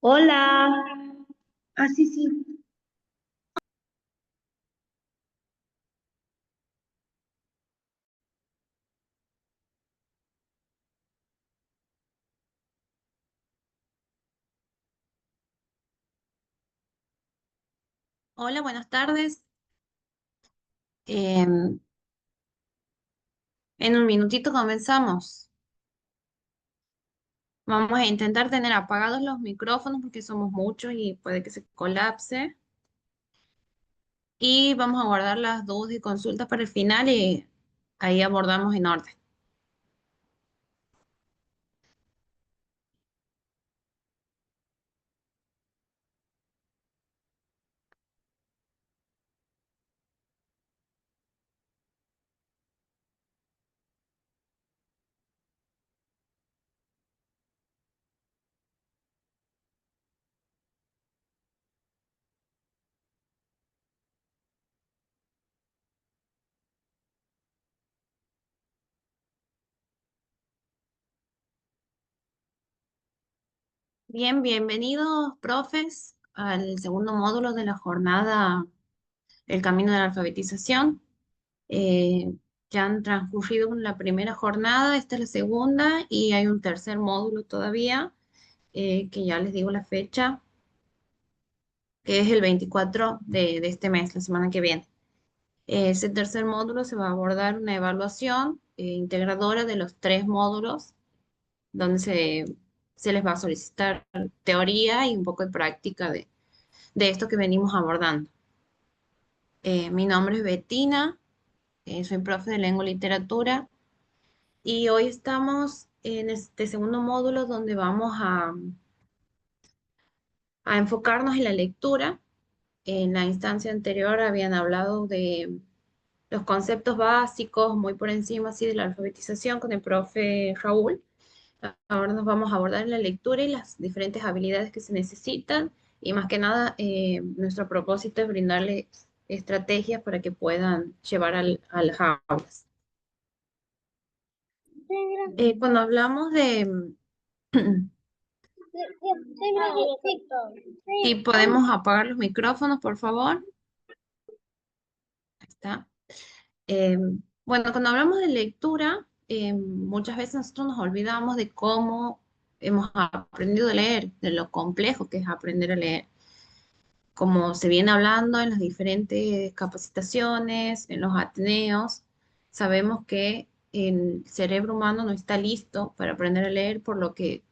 Hola. Ah, sí, sí. Hola, buenas tardes. En un minutito comenzamos. Vamos a intentar tener apagados los micrófonos porque somos muchos y puede que se colapse. Y vamos a guardar las dudas y consultas para el final y ahí abordamos en orden. Bien, bienvenidos, profes, al segundo módulo de la jornada El Camino de la Alfabetización. Eh, ya han transcurrido la primera jornada, esta es la segunda y hay un tercer módulo todavía, que ya les digo la fecha, que es el 24 de este mes, la semana que viene. Ese tercer módulo se va a abordar una evaluación integradora de los tres módulos, donde se les va a solicitar teoría y un poco de práctica de esto que venimos abordando. Mi nombre es Betina, soy profe de lengua y literatura y hoy estamos en este segundo módulo donde vamos a enfocarnos en la lectura. En la instancia anterior habían hablado de los conceptos básicos, muy por encima así de la alfabetización con el profe Raúl. Ahora nos vamos a abordar la lectura y las diferentes habilidades que se necesitan y más que nada nuestro propósito es brindarles estrategias para que puedan llevar a las aulas. Cuando hablamos de si podemos apagar los micrófonos, por favor. Ahí está. Eh, bueno, cuando hablamos de lectura, muchas veces nosotros nos olvidamos de cómo hemos aprendido a leer, de lo complejo que es aprender a leer. Como se viene hablando en las diferentes capacitaciones, en los ateneos, sabemos que el cerebro humano no está listo para aprender a leer, por lo que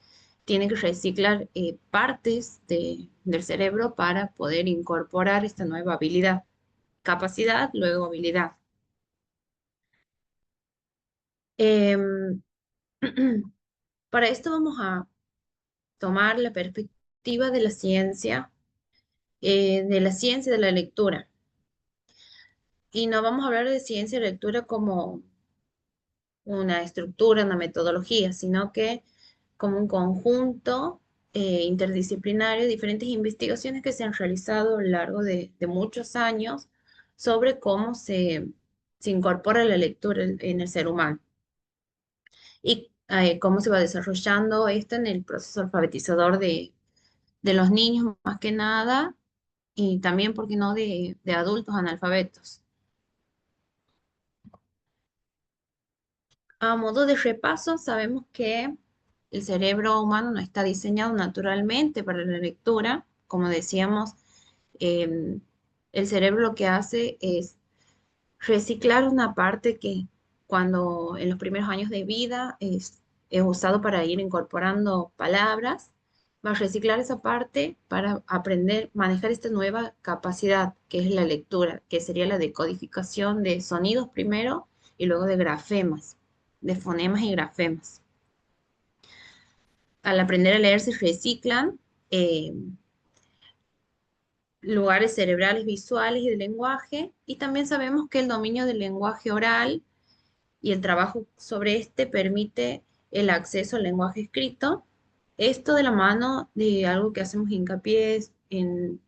tiene que reciclar partes del cerebro para poder incorporar esta nueva habilidad. Capacidad, luego habilidad. Em, Para esto vamos a tomar la perspectiva de la ciencia de la lectura. Y no vamos a hablar de ciencia de lectura como una estructura, una metodología, sino que como un conjunto interdisciplinario, diferentes investigaciones que se han realizado a lo largo de muchos años sobre cómo se incorpora la lectura en el ser humano y cómo se va desarrollando esto en el proceso alfabetizador de los niños más que nada y también, ¿por qué no?, de adultos analfabetos. A modo de repaso, sabemos que el cerebro humano no está diseñado naturalmente para la lectura. Como decíamos, em, el cerebro lo que hace es reciclar una parte que cuando en los primeros años de vida es usado para ir incorporando palabras, va a reciclar esa parte para aprender, manejar esta nueva capacidad que es la lectura, que sería la decodificación de sonidos primero y luego de grafemas, de fonemas y grafemas. Al aprender a leer se reciclan eh, lugares cerebrales visuales y de lenguaje, y también sabemos que el dominio del lenguaje oral y el trabajo sobre este permite el acceso al lenguaje escrito. Esto de la mano de algo que hacemos hincapié en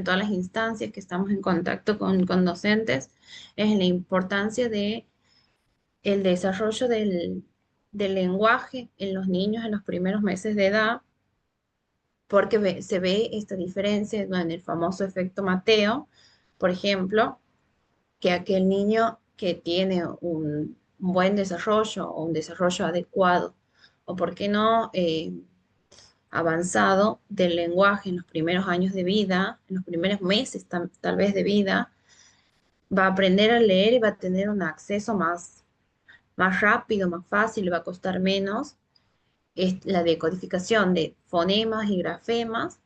todas las instancias que estamos en contacto con docentes, es en la importancia de el desarrollo del lenguaje en los niños en los primeros meses de edad, porque se ve esta diferencia, ¿no?, en el famoso efecto Mateo, por ejemplo, que aquel niño que tiene un buen desarrollo o un desarrollo adecuado, o por qué no avanzado del lenguaje en los primeros años de vida, en los primeros meses tal vez de vida, va a aprender a leer y va a tener un acceso más rápido, más fácil, le va a costar menos la decodificación de fonemas y grafemas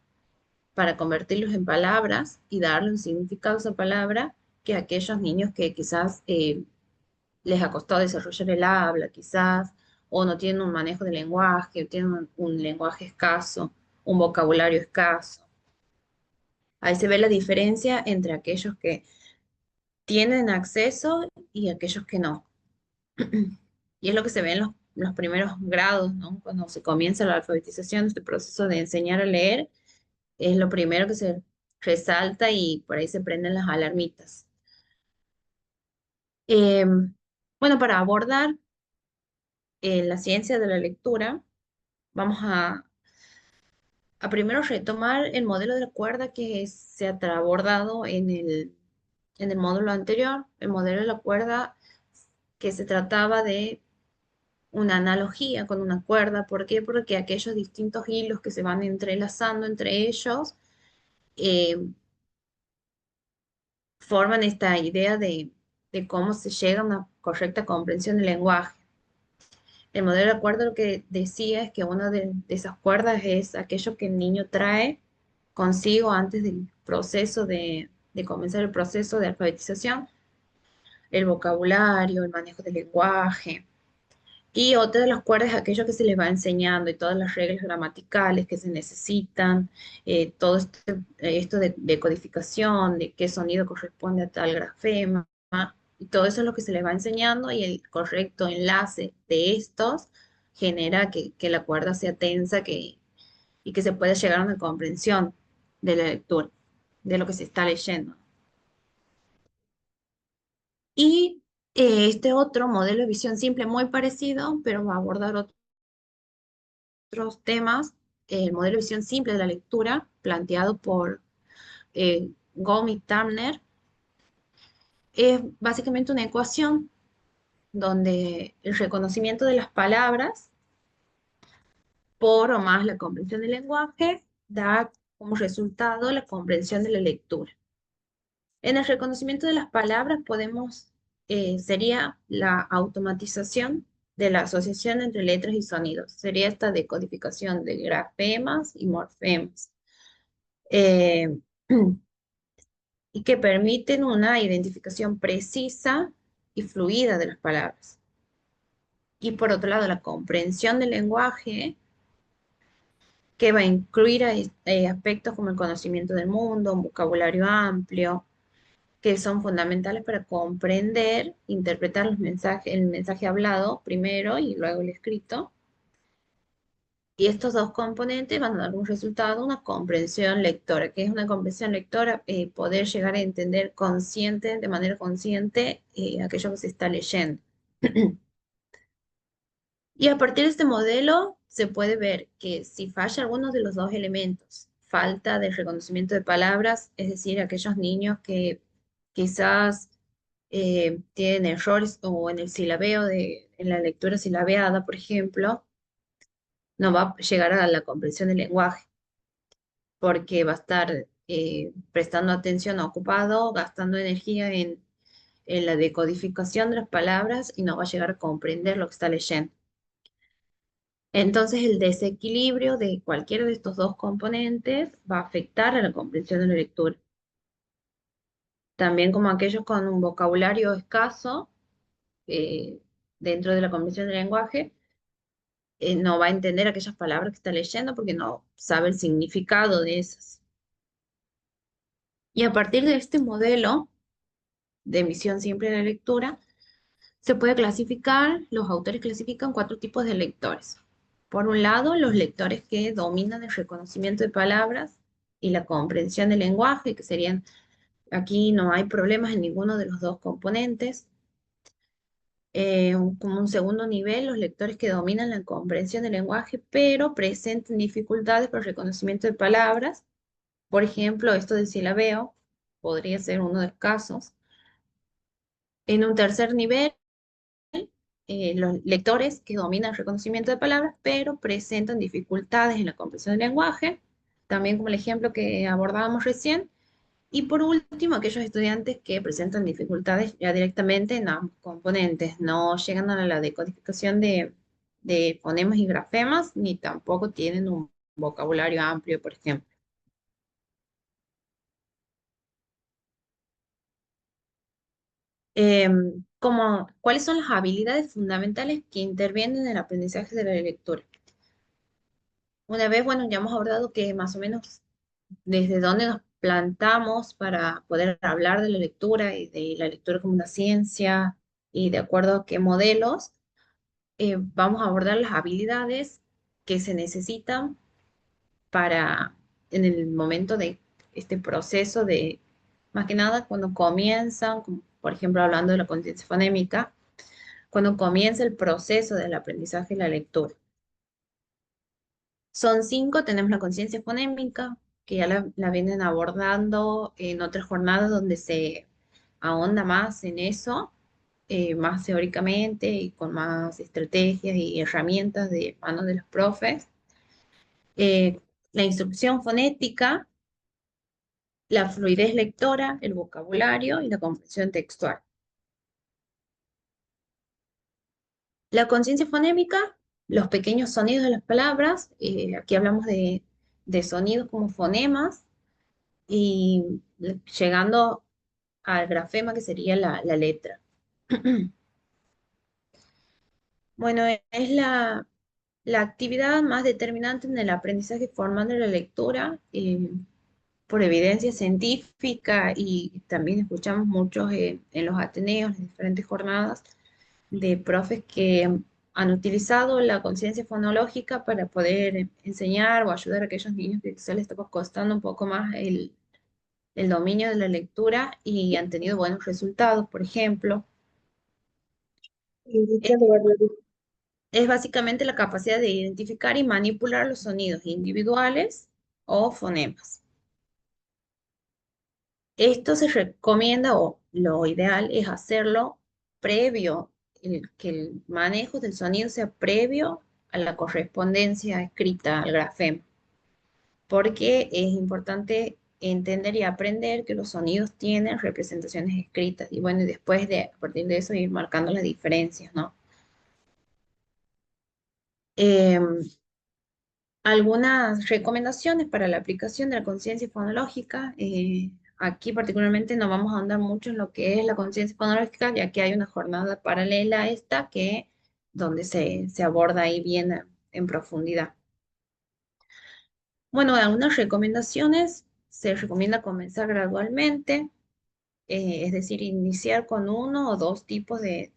para convertirlos en palabras y darle un significado a esa palabra que aquellos niños que quizás les ha costado desarrollar el habla, quizás, o no tienen un manejo de lenguaje, o tienen un lenguaje escaso, un vocabulario escaso. Ahí se ve la diferencia entre aquellos que tienen acceso y aquellos que no. Y es lo que se ve en los primeros grados, ¿no? Cuando se comienza la alfabetización, este proceso de enseñar a leer, es lo primero que se resalta y por ahí se prenden las alarmitas. Bueno, para abordar la ciencia de la lectura, vamos a primero retomar el modelo de la cuerda que se ha abordado en el módulo anterior, el modelo de la cuerda que se trataba de una analogía con una cuerda. ¿Por qué? Porque aquellos distintos hilos que se van entrelazando entre ellos eh, forman esta idea de cómo se llega a una correcta comprensión del lenguaje. El modelo de la cuerda lo que decía es que una de esas cuerdas es aquello que el niño trae consigo antes del proceso de comenzar el proceso de alfabetización, el vocabulario, el manejo del lenguaje. Y otra de las cuerdas es aquello que se les va enseñando y todas las reglas gramaticales que se necesitan, todo esto de codificación, de qué sonido corresponde a tal grafema, y todo eso es lo que se les va enseñando y el correcto enlace de estos genera que la cuerda sea tensa y que se pueda llegar a una comprensión de la lectura, de lo que se está leyendo. Y este otro modelo de visión simple muy parecido, pero va a abordar otros temas, el modelo de visión simple de la lectura, planteado por Gomit Turner, es básicamente una ecuación donde el reconocimiento de las palabras por o más la comprensión del lenguaje da como resultado la comprensión de la lectura. En el reconocimiento de las palabras sería la automatización de la asociación entre letras y sonidos. Sería esta decodificación de grafemas y morfemas. eh, y que permiten una identificación precisa y fluida de las palabras. Y por otro lado, la comprensión del lenguaje, que va a incluir aspectos como el conocimiento del mundo, un vocabulario amplio, que son fundamentales para comprender, interpretar el mensaje hablado primero y luego el escrito, Y estos dos componentes van a dar un resultado, una comprensión lectora. ¿Que es una comprensión lectora? Poder llegar a entender consciente, de manera consciente, aquello que se está leyendo. Y a partir de este modelo se puede ver que si falla alguno de los dos elementos, falta de reconocimiento de palabras, es decir, aquellos niños que quizás tienen errores o en el silabeo en la lectura silabeada, por ejemplo, no va a llegar a la comprensión del lenguaje, porque va a estar prestando atención ocupado, gastando energía en la decodificación de las palabras y no va a llegar a comprender lo que está leyendo. Entonces, el desequilibrio de cualquiera de estos dos componentes va a afectar a la comprensión de la lectura. También como aquellos con un vocabulario escaso eh, dentro de la comprensión del lenguaje, no va a entender aquellas palabras que está leyendo porque no sabe el significado de esas. Y a partir de este modelo de emisión simple de la lectura, se puede clasificar, los autores clasifican cuatro tipos de lectores. Por un lado, los lectores que dominan el reconocimiento de palabras y la comprensión del lenguaje, que serían, aquí no hay problemas en ninguno de los dos componentes. Como un segundo nivel, los lectores que dominan la comprensión del lenguaje, pero presentan dificultades para el reconocimiento de palabras. Por ejemplo, esto del silabeo podría ser uno de los casos. En un tercer nivel, los lectores que dominan el reconocimiento de palabras, pero presentan dificultades en la comprensión del lenguaje, también como el ejemplo que abordábamos recién. Y por último, aquellos estudiantes que presentan dificultades ya directamente en ambos componentes, no llegan a la decodificación de fonemas y grafemas, ni tampoco tienen un vocabulario amplio, por ejemplo. ¿Cuáles son las habilidades fundamentales que intervienen en el aprendizaje de la lectura? Una vez, bueno, ya hemos abordado que más o menos desde dónde nos plantamos para poder hablar de la lectura y de la lectura como una ciencia y de acuerdo a qué modelos, vamos a abordar las habilidades que se necesitan para en el momento de este proceso de, más que nada, cuando comienzan, como por ejemplo, hablando de la conciencia fonémica, cuando comienza el proceso del aprendizaje y la lectura. Son cinco, tenemos la conciencia fonémica, que ya la vienen abordando en otras jornadas donde se ahonda más en eso, más teóricamente y con más estrategias y herramientas de manos de los profes. La instrucción fonética, la fluidez lectora, el vocabulario y la comprensión textual. La conciencia fonémica, los pequeños sonidos de las palabras, aquí hablamos de sonidos como fonemas, y llegando al grafema que sería la letra. Bueno, es la actividad más determinante en el aprendizaje formal de la lectura, por evidencia científica y también escuchamos muchos en los ateneos, en diferentes jornadas, de profes que han utilizado la conciencia fonológica para poder enseñar o ayudar a aquellos niños que quizá les estaba costando un poco más el dominio de la lectura y han tenido buenos resultados. Por ejemplo, es, es básicamente la capacidad de identificar y manipular los sonidos individuales o fonemas. Esto se recomienda o lo ideal es hacerlo previo, que el manejo del sonido sea previo a la correspondencia escrita al grafema, porque es importante entender y aprender que los sonidos tienen representaciones escritas y bueno, y después a partir de eso ir marcando las diferencias, ¿no? Em, Algunas recomendaciones para la aplicación de la conciencia fonológica. Aquí particularmente no vamos a andar mucho en lo que es la conciencia fonológica, ya que hay una jornada paralela a esta donde se aborda ahí bien en profundidad. Bueno, algunas recomendaciones. Se recomienda comenzar gradualmente, es decir, iniciar con uno o dos tipos de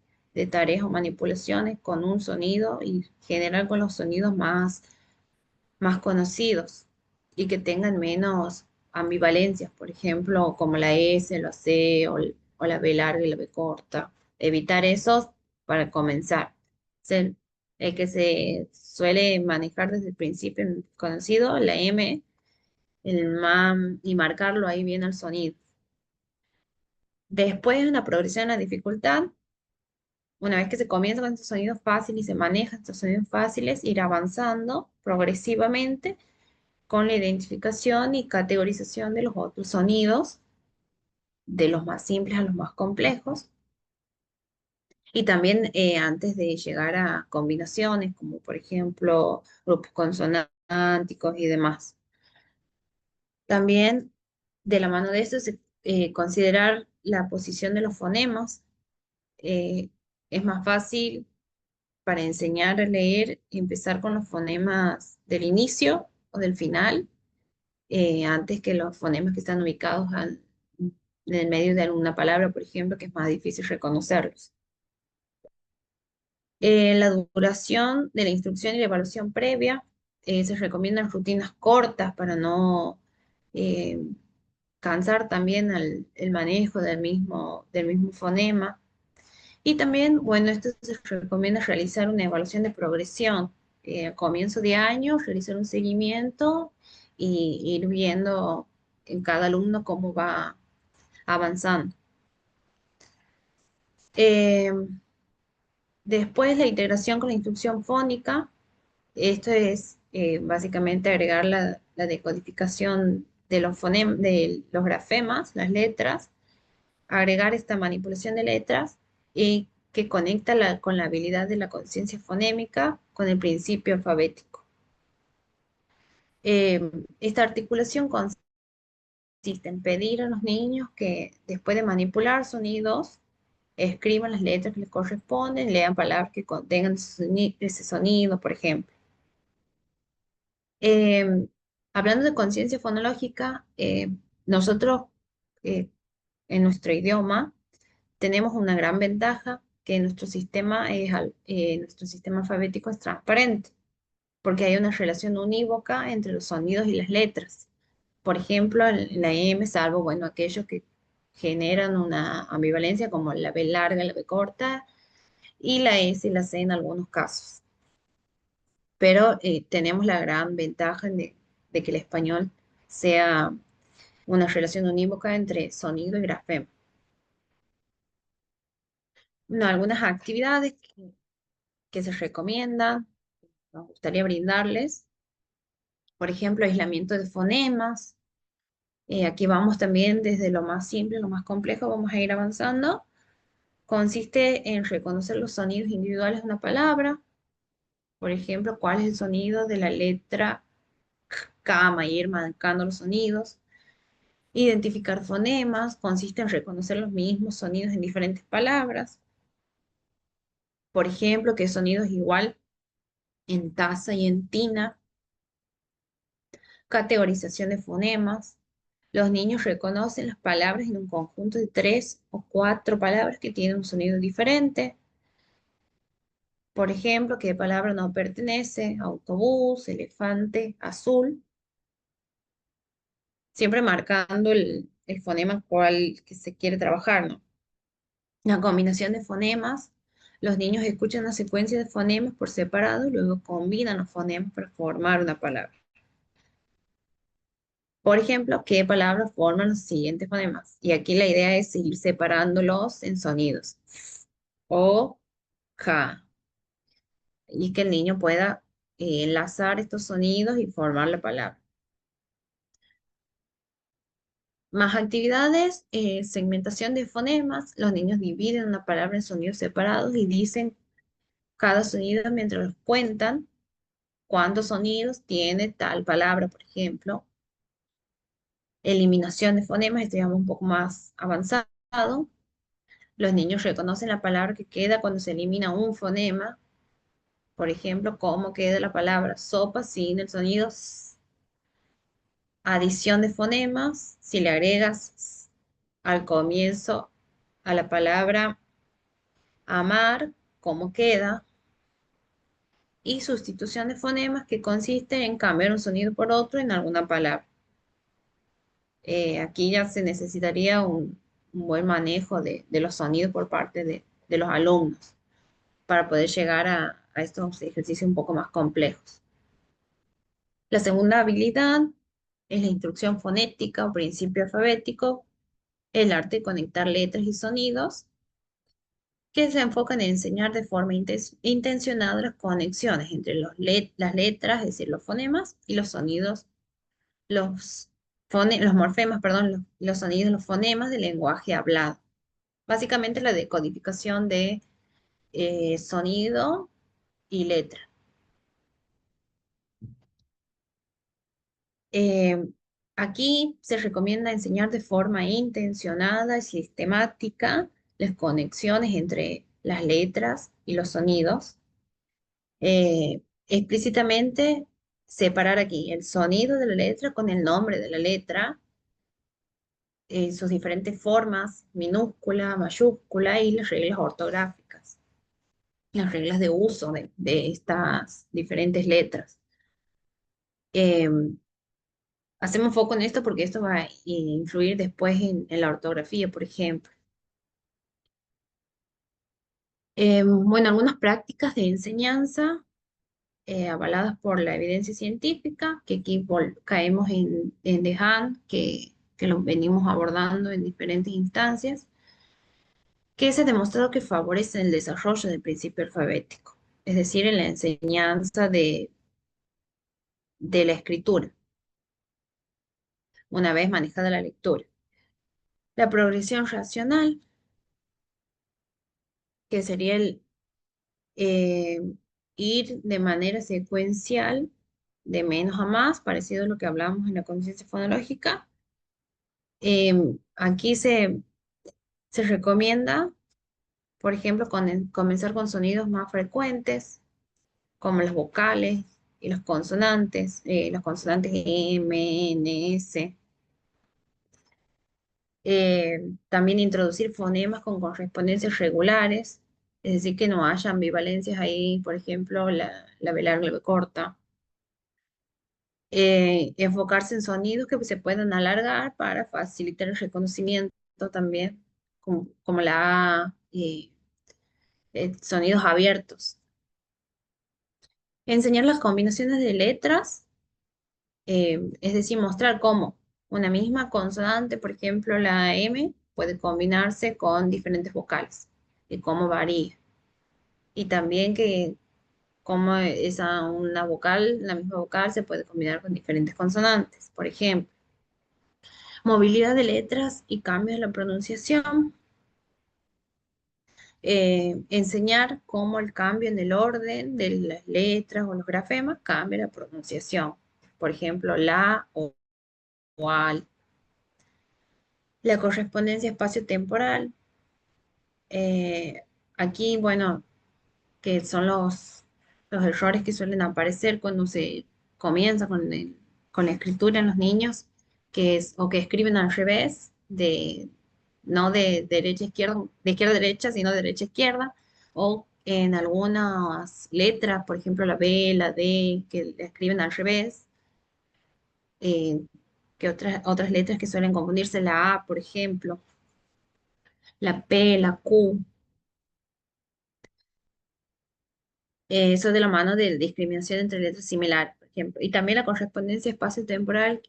tareas o manipulaciones con un sonido y generar con los sonidos más más conocidos y que tengan menos ambivalencias, por ejemplo, como la S, la C o la B larga y la B corta. Evitar esos para comenzar. Se- el que se suele manejar desde el principio conocido, la M, el MAM, y marcarlo ahí bien al sonido. Después, en la progresión de la dificultad, una vez que se comienza con estos sonidos fáciles y se maneja estos sonidos fáciles, ir avanzando progresivamente con la identificación y categorización de los otros sonidos, de los más simples a los más complejos, y también antes de llegar a combinaciones, como por ejemplo grupos consonánticos y demás. También de la mano de esto, considerar la posición de los fonemas. Eh, es más fácil para enseñar a leer empezar con los fonemas del inicio o del final antes que los fonemas que están ubicados en el medio de alguna palabra, por ejemplo, que es más difícil reconocerlos. La duración de la instrucción y la evaluación previa, se recomiendan rutinas cortas para no eh, cansar también el manejo del mismo fonema. Y también, bueno, esto se recomienda realizar una evaluación de progresión. A comienzo de año, realizar un seguimiento y ir viendo en cada alumno cómo va avanzando. Eh, Después, la integración con la instrucción fónica. Esto es básicamente agregar la decodificación de de los grafemas, las letras, agregar esta manipulación de letras y que conecta con la habilidad de la conciencia fonémica con el principio alfabético. Esta articulación consiste en pedir a los niños que después de manipular sonidos, escriban las letras que les corresponden, lean palabras que contengan ese sonido, por ejemplo. Eh, Hablando de conciencia fonológica, nosotros eh, en nuestro idioma tenemos una gran ventaja que nuestro sistema alfabético es transparente, porque hay una relación unívoca entre los sonidos y las letras. Por ejemplo, la M, salvo, bueno, aquellos que generan una ambivalencia como la B larga, la B corta, y la S y la C en algunos casos. Pero tenemos la gran ventaja de que el español sea una relación unívoca entre sonido y grafema. No, algunas actividades que se recomiendan, nos gustaría brindarles, por ejemplo, aislamiento de fonemas. Aquí vamos también desde lo más simple a lo más complejo, vamos a ir avanzando. Consiste en reconocer los sonidos individuales de una palabra, por ejemplo, cuál es el sonido de la letra K, ir marcando los sonidos. Identificar fonemas consiste en reconocer los mismos sonidos en diferentes palabras. Por ejemplo, qué sonido es igual en taza y en tina. Categorización de fonemas. Los niños reconocen las palabras en un conjunto de 3 o 4 palabras que tienen un sonido diferente. Por ejemplo, qué palabra no pertenece, autobús, elefante, azul. Siempre marcando el fonema cual que se quiere trabajar, ¿no? La combinación de fonemas. Los niños escuchan una secuencia de fonemas por separado y luego combinan los fonemas para formar una palabra. Por ejemplo, ¿qué palabras forman los siguientes fonemas? Y aquí la idea es ir separándolos en sonidos. O, ja. Y que el niño pueda enlazar estos sonidos y formar la palabra. Más actividades, segmentación de fonemas. Los niños dividen una palabra en sonidos separados y dicen cada sonido mientras los cuentan cuántos sonidos tiene tal palabra, por ejemplo. Eliminación de fonemas, esto ya un poco más avanzado. Los niños reconocen la palabra que queda cuando se elimina un fonema. Por ejemplo, cómo queda la palabra sopa sin el sonido s. Adición de fonemas, si le agregas s al comienzo a la palabra amar, cómo queda. y sustitución de fonemas, que consiste en cambiar un sonido por otro en alguna palabra. Aquí ya se necesitaría un buen manejo de los sonidos por parte de los alumnos para poder llegar a estos ejercicios un poco más complejos. La segunda habilidad es la instrucción fonética o principio alfabético, el arte de conectar letras y sonidos, que se enfocan en enseñar de forma intencionada las conexiones entre las letras, es decir, los fonemas, y los sonidos, los morfemas, perdón, los sonidos, los fonemas del lenguaje hablado. Básicamente la decodificación de sonido y letra. Eh, Aquí se recomienda enseñar de forma intencionada y sistemática las conexiones entre las letras y los sonidos. Explícitamente separar aquí el sonido de la letra con el nombre de la letra, sus diferentes formas, minúscula, mayúscula y las reglas ortográficas, las reglas de uso de estas diferentes letras. Eh, Hacemos foco en esto porque esto va a influir después en la ortografía, por ejemplo. Bueno, algunas prácticas de enseñanza avaladas por la evidencia científica, que aquí caemos en DeHaan, que lo venimos abordando en diferentes instancias, que se ha demostrado que favorecen el desarrollo del principio alfabético, es decir, en la enseñanza de la escritura, una vez manejada la lectura. La progresión racional, que sería el eh, ir de manera secuencial de menos a más, parecido a lo que hablamos en la conciencia fonológica. Aquí se recomienda, por ejemplo, comenzar con sonidos más frecuentes, como las vocales y los consonantes M, N, S. También introducir fonemas con correspondencias regulares, es decir, que no haya ambivalencias ahí, por ejemplo, la B larga y la B corta. Enfocarse en sonidos que se puedan alargar para facilitar el reconocimiento también, como la A, sonidos abiertos. Enseñar las combinaciones de letras, es decir, mostrar cómo una misma consonante, por ejemplo, la M, puede combinarse con diferentes vocales y cómo varía. Y también que cómo una vocal, la misma vocal se puede combinar con diferentes consonantes, por ejemplo. Movilidad de letras y cambios en la pronunciación. Enseñar cómo el cambio en el orden de las letras o los grafemas cambia la pronunciación. Por ejemplo, la o al. La correspondencia espacio-temporal. eh, Aquí, bueno, que son los errores que suelen aparecer cuando se comienza con la escritura en los niños, que es, o que escriben al revés, no de derecha a izquierda, de izquierda a derecha, sino de derecha a izquierda, o en algunas letras, por ejemplo la B, la D, que la escriben al revés, eh, que otras letras que suelen confundirse, la A, por ejemplo, la P, la Q. Eso de la mano de discriminación entre letras similares, por ejemplo. Y también la correspondencia espacio-temporal,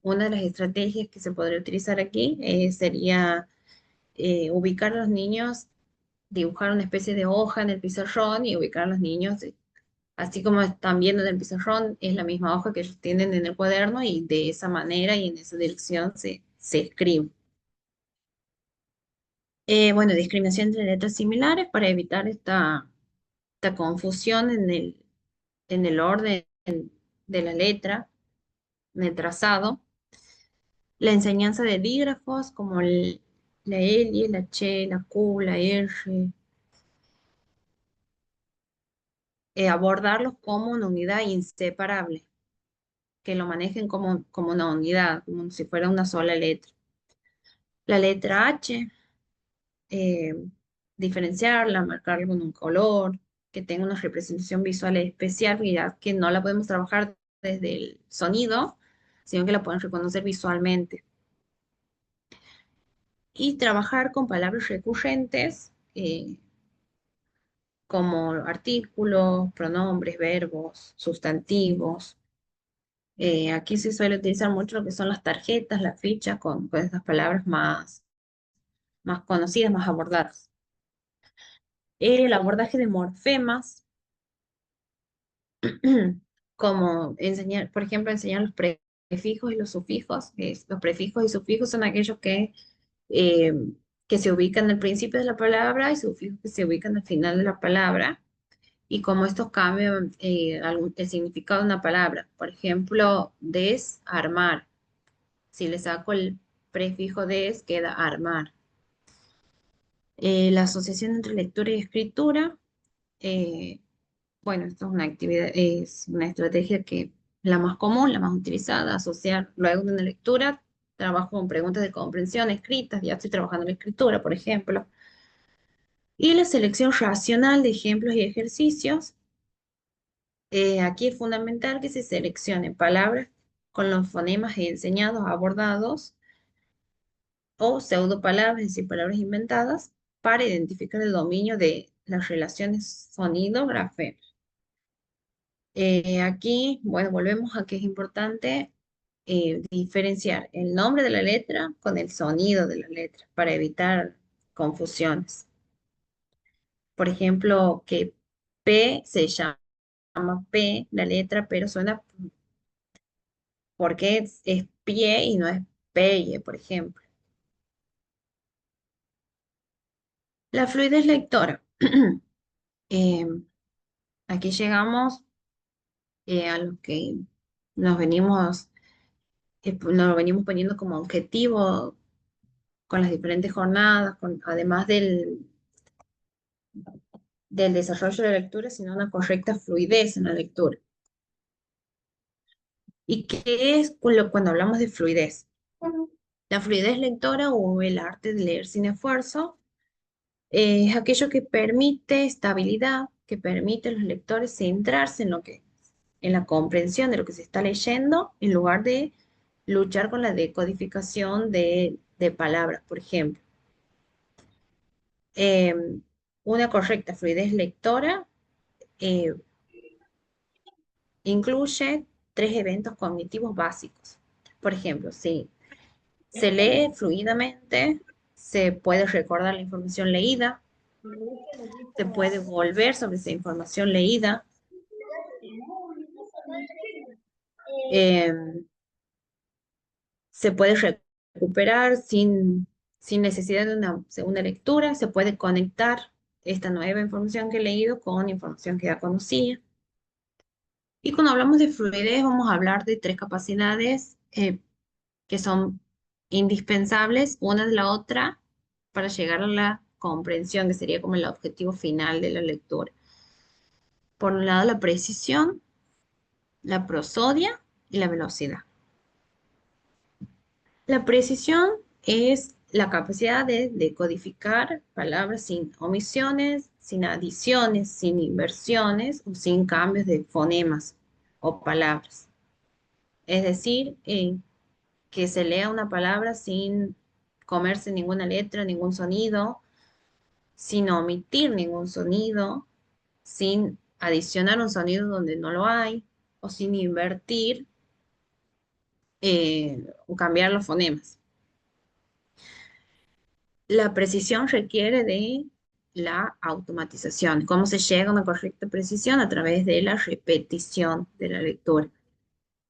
una de las estrategias que se podría utilizar aquí sería ubicar a los niños, dibujar una especie de hoja en el pizarrón y ubicar a los niños, así como están viendo en el pizarrón, es la misma hoja que ellos tienen en el cuaderno y de esa manera y en esa dirección se escribe. Bueno, discriminación entre letras similares para evitar esta confusión en el orden de la letra, en el trazado. La enseñanza de dígrafos como la L, la Ch, la Q, la R, abordarlos como una unidad inseparable, que lo manejen como una unidad, como si fuera una sola letra. La letra H, eh, diferenciarla, marcarla con un color. que tenga una representación visual especial, ya que no la podemos trabajar desde el sonido, sino que la pueden reconocer visualmente. Y trabajar con palabras recurrentes, como artículos, pronombres, verbos, sustantivos. Aquí se suele utilizar mucho lo que son las tarjetas, las fichas, con estas palabras más conocidas, más abordadas. El abordaje de morfemas, como enseñar, por ejemplo, enseñar los prefijos y los sufijos. Los prefijos y sufijos son aquellos eh, que se ubican al principio de la palabra y sufijos que se ubican al final de la palabra. Y cómo estos cambian el significado de una palabra. Por ejemplo, desarmar. Si le saco el prefijo des, queda armar. La asociación entre lectura y escritura. eh, bueno, esto es una actividad, es una estrategia que la más común, la más utilizada, asociar luego de una lectura, trabajo con preguntas de comprensión escritas, ya estoy trabajando en la escritura, por ejemplo. Y la selección racional de ejemplos y ejercicios. Aquí es fundamental que se seleccionen palabras con los fonemas enseñados, abordados, o pseudopalabras, es decir, palabras inventadas, para identificar el dominio de las relaciones sonido-grafema. Aquí, bueno, volvemos a que es importante diferenciar el nombre de la letra con el sonido de la letra para evitar confusiones. Por ejemplo, que P se llama P, la letra, pero suena porque es pie y no es pelle, por ejemplo. La fluidez lectora. Eh, Aquí llegamos a lo que nos venimos poniendo como objetivo con las diferentes jornadas, además del desarrollo de la lectura, sino una correcta fluidez en la lectura. ¿Y qué es cuando hablamos de fluidez? La fluidez lectora o el arte de leer sin esfuerzo es aquello que permite estabilidad, que permite a los lectores centrarse en la comprensión de lo que se está leyendo, en lugar de luchar con la decodificación de palabras, por ejemplo. Eh, una correcta fluidez lectora eh, incluye tres eventos cognitivos básicos. Por ejemplo, si se lee fluidamente, se puede recordar la información leída, se puede volver sobre esa información leída, eh, se puede recuperar sin necesidad de una segunda lectura, se puede conectar esta nueva información que he leído con información que ya conocía. Y cuando hablamos de fluidez, vamos a hablar de tres capacidades que son indispensables una de la otra para llegar a la comprensión, que sería como el objetivo final de la lectura. Por un lado, la precisión, la prosodia y la velocidad. La precisión es la capacidad de decodificar palabras sin omisiones, sin adiciones, sin inversiones o sin cambios de fonemas o palabras. Es decir, que se lea una palabra sin comerse ninguna letra, ningún sonido, sin omitir ningún sonido, sin adicionar un sonido donde no lo hay, o sin invertir o cambiar los fonemas. La precisión requiere de la automatización. ¿Cómo se llega a una correcta precisión? A través de la repetición de la lectura.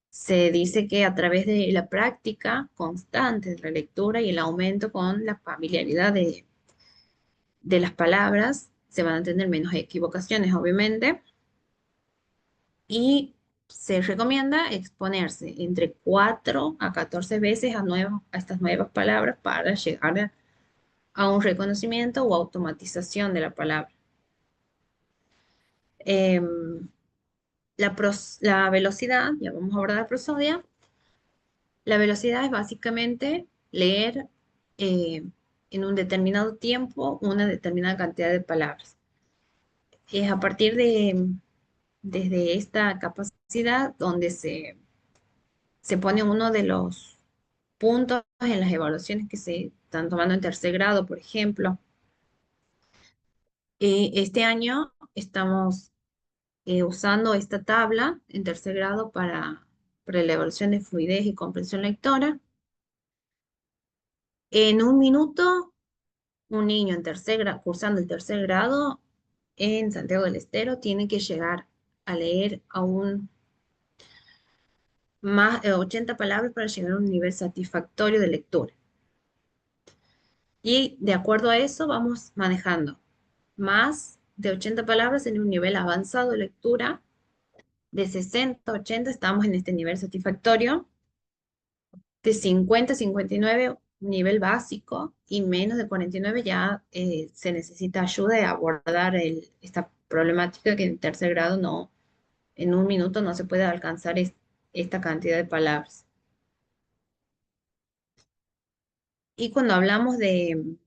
Se dice que a través de la práctica constante de la lectura y el aumento con la familiaridad de las palabras, se van a tener menos equivocaciones, obviamente, y se recomienda exponerse entre 4 a 14 veces a estas nuevas palabras para llegar a un reconocimiento o automatización de la palabra. Em, la velocidad, ya vamos a abordar la prosodia. La velocidad es básicamente leer en un determinado tiempo una determinada cantidad de palabras. Es a partir de, desde esta capacidad donde se pone uno de los puntos en las evaluaciones que se están tomando en tercer grado, por ejemplo. Este año estamos usando esta tabla en tercer grado para la evaluación de fluidez y comprensión lectora. En un minuto, un niño en cursando el tercer grado en Santiago del Estero tiene que llegar a leer aún más de 80 palabras para llegar a un nivel satisfactorio de lectura. Y de acuerdo a eso vamos manejando más de 80 palabras en un nivel avanzado de lectura. De 60 a 80 estamos en este nivel satisfactorio. De 50 a 59 nivel básico. Y menos de 49 ya se necesita ayuda de abordar esta problemática que en tercer grado no, en un minuto no se puede alcanzar esta cantidad de palabras. Y cuando hablamos de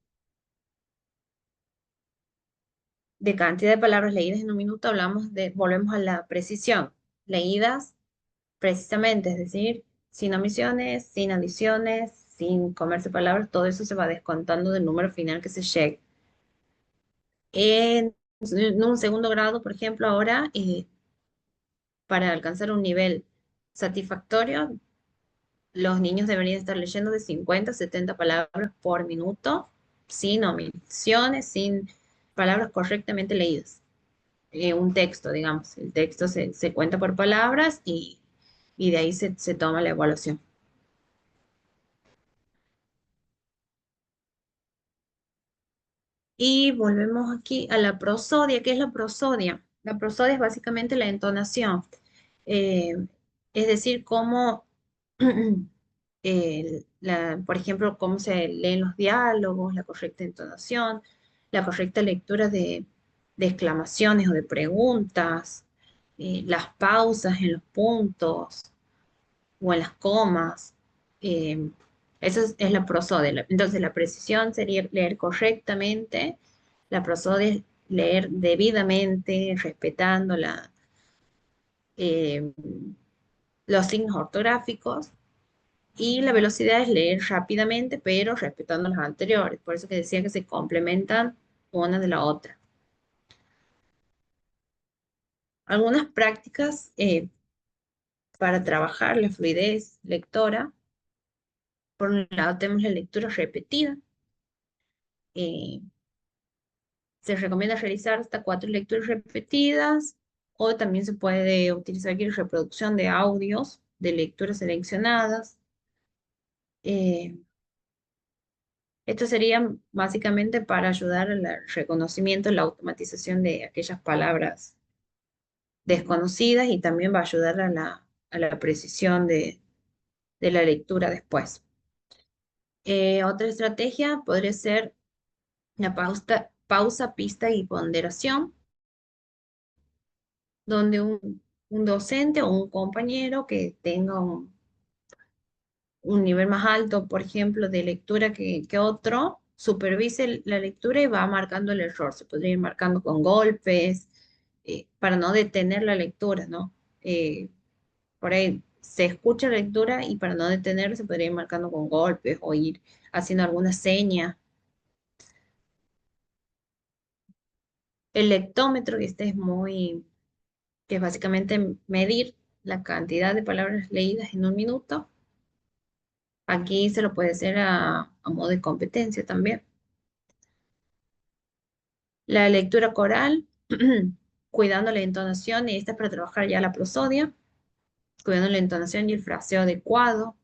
cantidad de palabras leídas en un minuto, volvemos a la precisión. Leídas precisamente, es decir, sin omisiones, sin adiciones, sin comerse palabras, todo eso se va descontando del número final que se llegue. En un segundo grado, por ejemplo, ahora, para alcanzar un nivel satisfactorio, los niños deberían estar leyendo de 50 a 70 palabras por minuto, sin omisiones, sin palabras correctamente leídas. Un texto, digamos, el texto se cuenta por palabras y de ahí se toma la evaluación. Y volvemos aquí a la prosodia. ¿Qué es la prosodia? La prosodia es básicamente la entonación. Eh, es decir, cómo, por ejemplo, cómo se leen los diálogos, la correcta entonación, la correcta lectura de exclamaciones o de preguntas, las pausas en los puntos o en las comas. eh, Eso es la prosodia. Entonces, la precisión sería leer correctamente, la prosodia es leer debidamente, respetando eh, los signos ortográficos, y la velocidad es leer rápidamente, pero respetando los anteriores. Por eso que decía que se complementan una de la otra. Algunas prácticas para trabajar la fluidez lectora. Por un lado, tenemos la lectura repetida. eh, Se recomienda realizar hasta 4 lecturas repetidas, o también se puede utilizar aquí reproducción de audios de lecturas seleccionadas. Eh, Esto sería básicamente para ayudar al reconocimiento, la automatización de aquellas palabras desconocidas, y también va a ayudar a la precisión de la lectura después. Otra estrategia podría ser la pausa, pista y ponderación, donde un docente o un compañero que tenga un nivel más alto, por ejemplo, de lectura que otro, supervise la lectura y va marcando el error. Se podría ir marcando con golpes, para no detener la lectura, ¿no? Por ahí se escucha la lectura y para no detener se podría ir marcando con golpes o ir haciendo alguna seña. El lectómetro, que este es que es básicamente medir la cantidad de palabras leídas en un minuto. Aquí se lo puede hacer a modo de competencia también. La lectura coral, cuidando la entonación, y esta es para trabajar ya la prosodia, cuidando la entonación y el fraseo adecuado.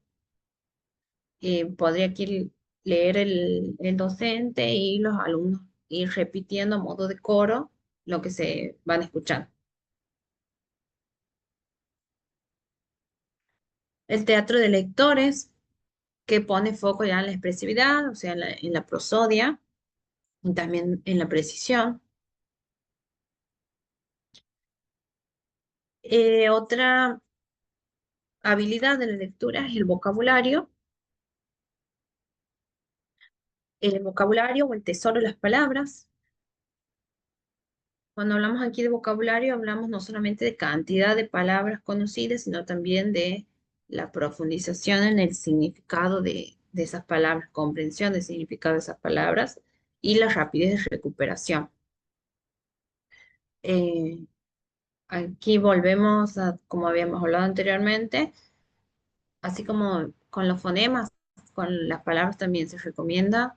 Podría aquí leer el docente y los alumnos ir repitiendo a modo de coro lo que se van escuchando. El teatro de lectores, que pone foco ya en la expresividad, o sea, en la prosodia, y también en la precisión. Otra habilidad de la lectura es el vocabulario o el tesoro de las palabras. Cuando hablamos aquí de vocabulario, hablamos no solamente de cantidad de palabras conocidas, sino también de la profundización en el significado de esas palabras, comprensión del significado de esas palabras y la rapidez de recuperación. Eh, Aquí volvemos a, como habíamos hablado anteriormente, así como con los fonemas, con las palabras también se recomienda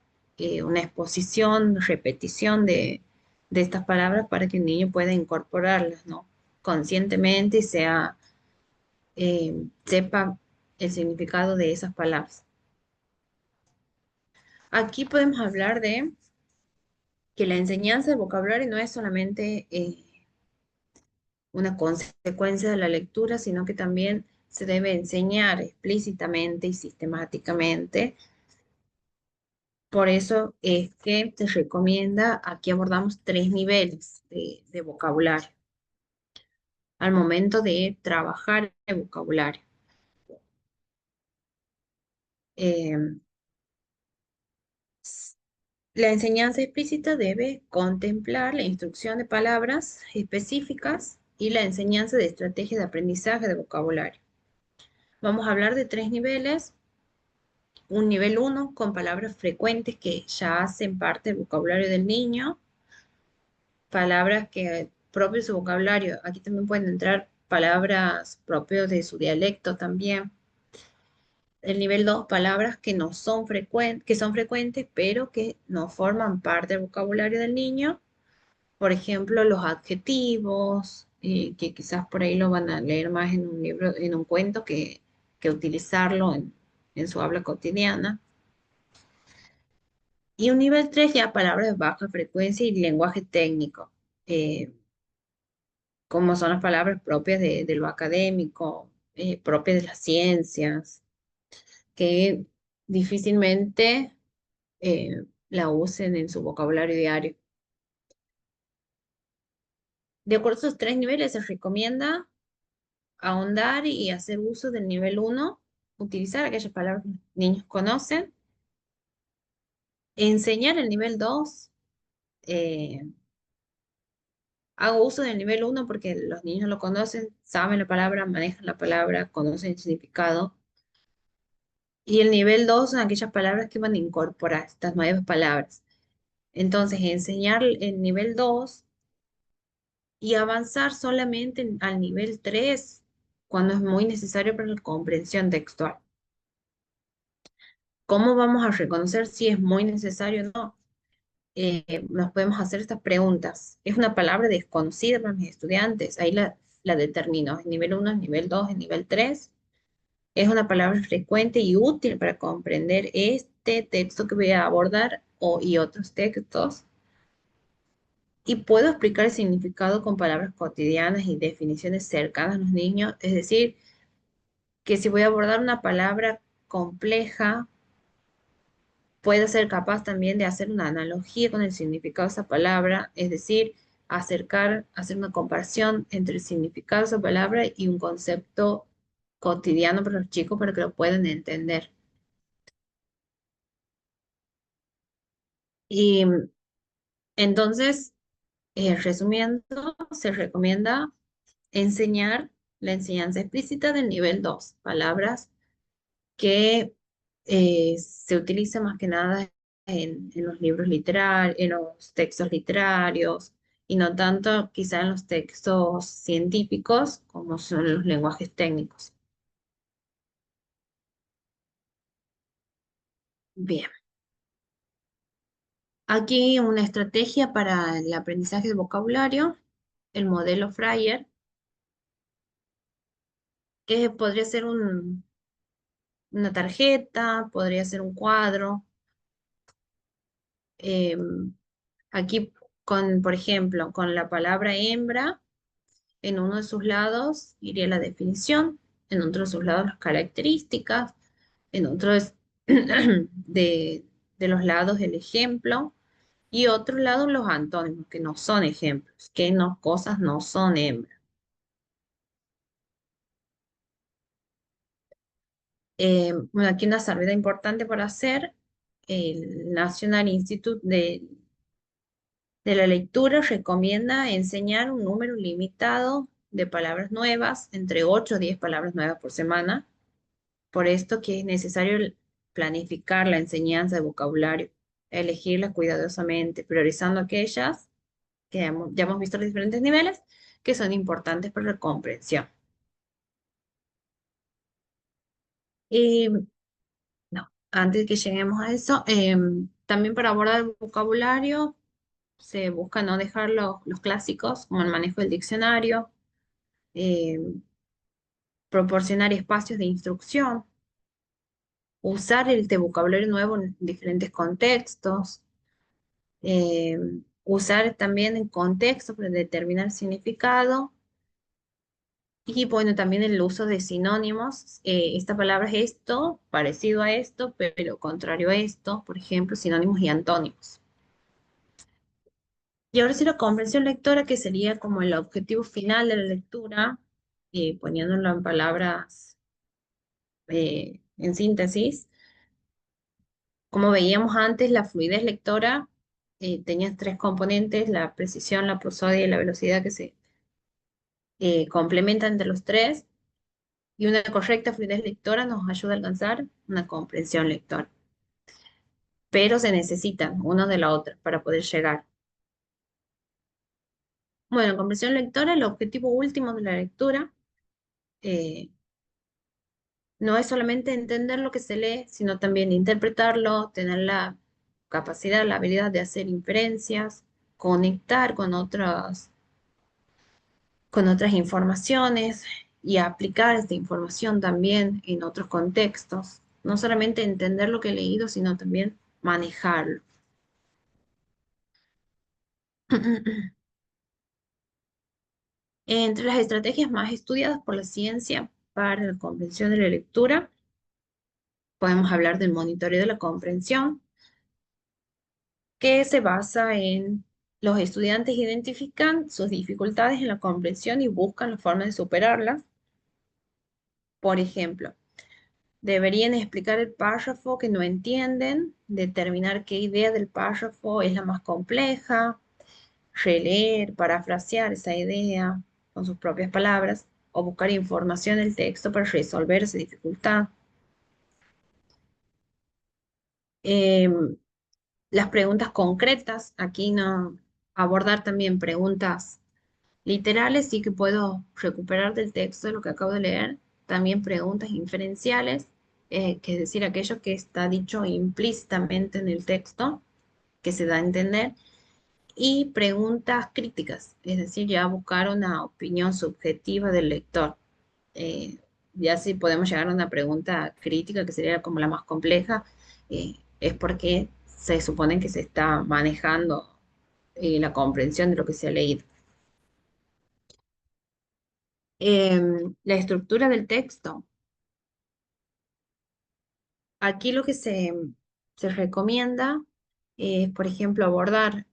una exposición, repetición de estas palabras para que el niño pueda incorporarlas, ¿no? Conscientemente y sepa el significado de esas palabras. Aquí podemos hablar de que la enseñanza del vocabulario no es solamente una consecuencia de la lectura, sino que también se debe enseñar explícitamente y sistemáticamente. Por eso es que se recomienda, aquí abordamos tres niveles de vocabulario al momento de trabajar el vocabulario. Eh, la enseñanza explícita debe contemplar la instrucción de palabras específicas y la enseñanza de estrategias de aprendizaje de vocabulario. Vamos a hablar de tres niveles. Un nivel uno con palabras frecuentes que ya hacen parte del vocabulario del niño, palabras que propios de su vocabulario. Aquí también pueden entrar palabras propias de su dialecto también. El nivel 2 palabras que no son frecuentes, que son frecuentes, pero que no forman parte del vocabulario del niño. Por ejemplo, los adjetivos, que quizás por ahí lo van a leer más en un libro, en un cuento, que utilizarlo en su habla cotidiana. Y un nivel 3 ya palabras de baja frecuencia y lenguaje técnico, eh, como son las palabras propias de lo académico, propias de las ciencias, que difícilmente la usen en su vocabulario diario. De acuerdo a esos tres niveles, se recomienda ahondar y hacer uso del nivel uno, utilizar aquellas palabras que los niños conocen, enseñar el nivel 2. eh, Hago uso del nivel uno porque los niños lo conocen, saben la palabra, manejan la palabra, conocen el significado. Y el nivel 2 son aquellas palabras que van a incorporar estas nuevas palabras. Entonces, enseñar el nivel 2 y avanzar solamente al nivel 3 cuando es muy necesario para la comprensión textual. ¿Cómo vamos a reconocer si es muy necesario o no? Nos podemos hacer estas preguntas. ¿Es una palabra desconocida para mis estudiantes? Ahí la determino. ¿Es nivel uno, es nivel 2, es nivel 3? ¿Es una palabra frecuente y útil para comprender este texto que voy a abordar y otros textos? Y puedo explicar el significado con palabras cotidianas y definiciones cercanas a los niños. Es decir, que si voy a abordar una palabra compleja, puedo ser capaz también de hacer una analogía con el significado de esa palabra, es decir, hacer una comparación entre el significado de esa palabra y un concepto cotidiano para los chicos para que lo puedan entender. Y entonces, resumiendo, se recomienda enseñar la enseñanza explícita del nivel 2 palabras que se utiliza más que nada en los libros literarios, en los textos literarios, y no tanto quizá en los textos científicos como son los lenguajes técnicos. Bien, aquí una estrategia para el aprendizaje del vocabulario, el modelo Fryer, que podría ser una tarjeta, podría ser un cuadro. em, Aquí por ejemplo, con la palabra hembra, en uno de sus lados iría la definición, en otro de sus lados las características, en otro de los lados el ejemplo y otro lado los antónimos, que no son ejemplos, que no, cosas no son hembras. Bueno, aquí una salvedad importante para hacer, el National Institute de la lectura recomienda enseñar un número limitado de palabras nuevas, entre 8 o 10 palabras nuevas por semana. Por esto que es necesario planificar la enseñanza de vocabulario, elegirla cuidadosamente, priorizando aquellas que ya hemos visto los diferentes niveles que son importantes para la comprensión. Y no, antes de que lleguemos a eso, también para abordar el vocabulario se busca no dejar los clásicos como el manejo del diccionario, em, proporcionar espacios de instrucción, usar el vocabulario nuevo en diferentes contextos, eh, usar también en contexto para determinar significado y bueno, también el uso de sinónimos. Esta palabra es esto, parecido a esto, pero contrario a esto, por ejemplo, sinónimos y antónimos. Y ahora sí la comprensión lectora, que sería como el objetivo final de la lectura, poniéndolo en palabras en síntesis. Como veíamos antes, la fluidez lectora tenía tres componentes: la precisión, la prosodia y la velocidad, que se complementan entre los tres, y una correcta fluidez lectora nos ayuda a alcanzar una comprensión lectora. Pero se necesitan uno de la otra para poder llegar. Bueno, comprensión lectora, el objetivo último de la lectura eh, no es solamente entender lo que se lee, sino también interpretarlo, tener la capacidad, la habilidad de hacer inferencias, conectar con otras informaciones y aplicar esta información también en otros contextos. No solamente entender lo que he leído, sino también manejarlo. Entre las estrategias más estudiadas por la ciencia para la comprensión de la lectura, podemos hablar del monitoreo de la comprensión, que se basa en los estudiantes identifican sus dificultades en la comprensión y buscan la forma de superarlas. Por ejemplo, deberían explicar el párrafo que no entienden, determinar qué idea del párrafo es la más compleja, releer, parafrasear esa idea con sus propias palabras o buscar información del texto para resolver esa dificultad. Em, las preguntas concretas, aquí no abordar también preguntas literales, sí que puedo recuperar del texto lo que acabo de leer. También preguntas inferenciales, que es decir, aquello que está dicho implícitamente en el texto, que se da a entender. Y preguntas críticas, es decir, ya buscar una opinión subjetiva del lector. Eh, ya si podemos llegar a una pregunta crítica, que sería como la más compleja, es porque se supone que se está manejando la comprensión de lo que se ha leído. La estructura del texto. Aquí lo que se recomienda es, por ejemplo, abordar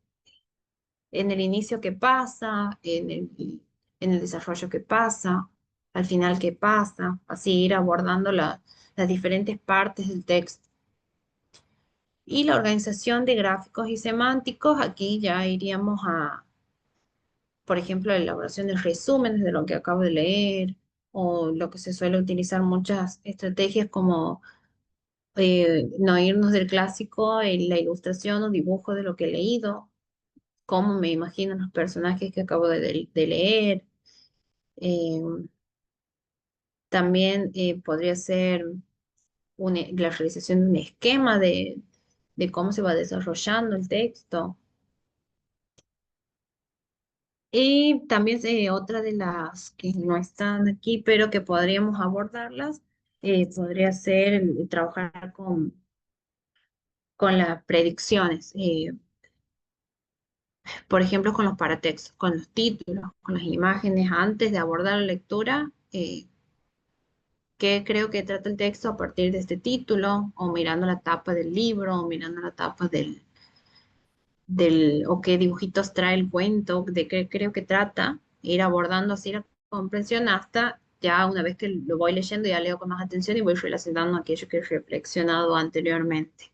en el inicio qué pasa, en el desarrollo qué pasa, al final qué pasa, así ir abordando las diferentes partes del texto. Y la organización de gráficos y semánticos, aquí ya iríamos a, por ejemplo, la elaboración de resúmenes de lo que acabo de leer, o lo que se suele utilizar muchas estrategias como no irnos del clásico, la ilustración o dibujo de lo que he leído, cómo me imagino los personajes que acabo de leer. Eh, también podría ser la realización de un esquema de cómo se va desarrollando el texto. Y también otra de las que no están aquí, pero que podríamos abordarlas, podría ser trabajar con las predicciones. Por ejemplo, con los paratextos, con los títulos, con las imágenes, antes de abordar la lectura, qué creo que trata el texto a partir de este título, o mirando la tapa del libro, o mirando la tapa o qué dibujitos trae el cuento, de qué creo que trata, ir abordando así la comprensión hasta ya una vez que lo voy leyendo, ya leo con más atención y voy relacionando aquello que he reflexionado anteriormente.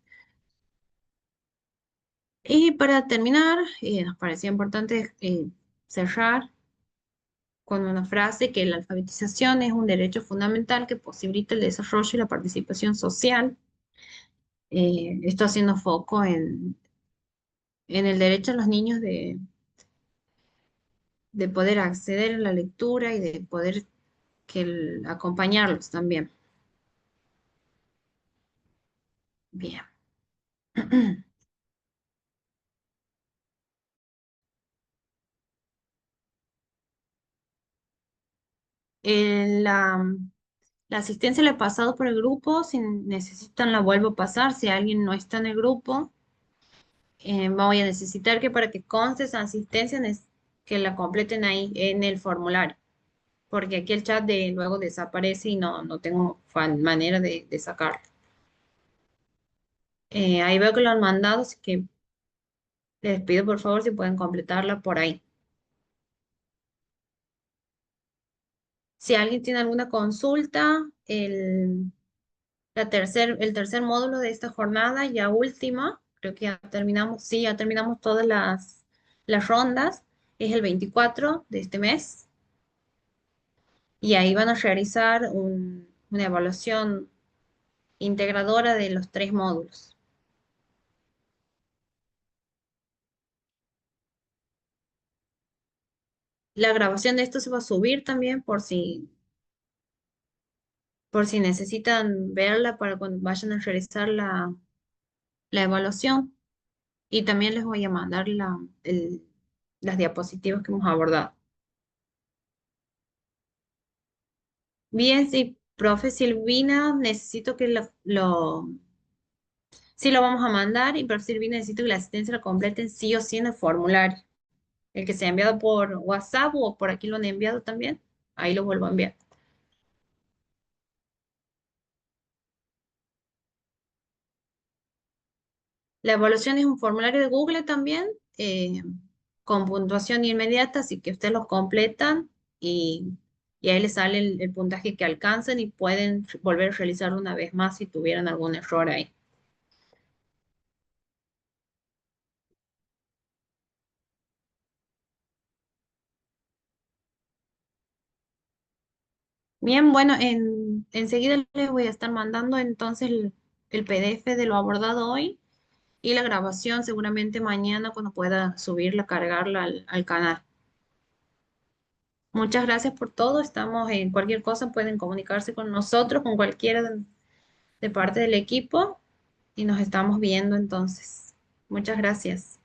Y para terminar, nos parecía importante cerrar con una frase que la alfabetización es un derecho fundamental que posibilita el desarrollo y la participación social. Esto haciendo foco en el derecho a los niños de poder acceder a la lectura y de poder acompañarlos también. Bien. La asistencia la he pasado por el grupo, si necesitan la vuelvo a pasar, si alguien no está en el grupo, voy a necesitar que para que conste esa asistencia que la completen ahí en el formulario, porque aquí el chat luego desaparece y no tengo manera de sacarlo. Ahí veo que lo han mandado, así que les pido por favor si pueden completarla por ahí. Si alguien tiene alguna consulta, el tercer módulo de esta jornada, ya última, creo que ya terminamos, sí, ya terminamos todas las rondas, es el 24 de este mes, y ahí van a realizar una evaluación integradora de los tres módulos. La grabación de esto se va a subir también por si necesitan verla para cuando vayan a realizar la evaluación. Y también les voy a mandar las diapositivas que hemos abordado. Bien, sí, profe Silvina, necesito que sí lo vamos a mandar y profe Silvina, necesito que la asistencia la completen sí o sí en el formulario. El que se ha enviado por WhatsApp o por aquí lo han enviado también, ahí lo vuelvo a enviar. La evaluación es un formulario de Google también, con puntuación inmediata, así que ustedes lo completan y, y ahí les sale el puntaje que alcanzan y pueden volver a realizarlo una vez más si tuvieran algún error ahí. Bien, bueno, enseguida les voy a estar mandando entonces el PDF de lo abordado hoy y la grabación seguramente mañana cuando pueda subirla, cargarla al canal. Muchas gracias por todo. Estamos en cualquier cosa, pueden comunicarse con nosotros, con cualquiera de parte del equipo y nos estamos viendo entonces. Muchas gracias.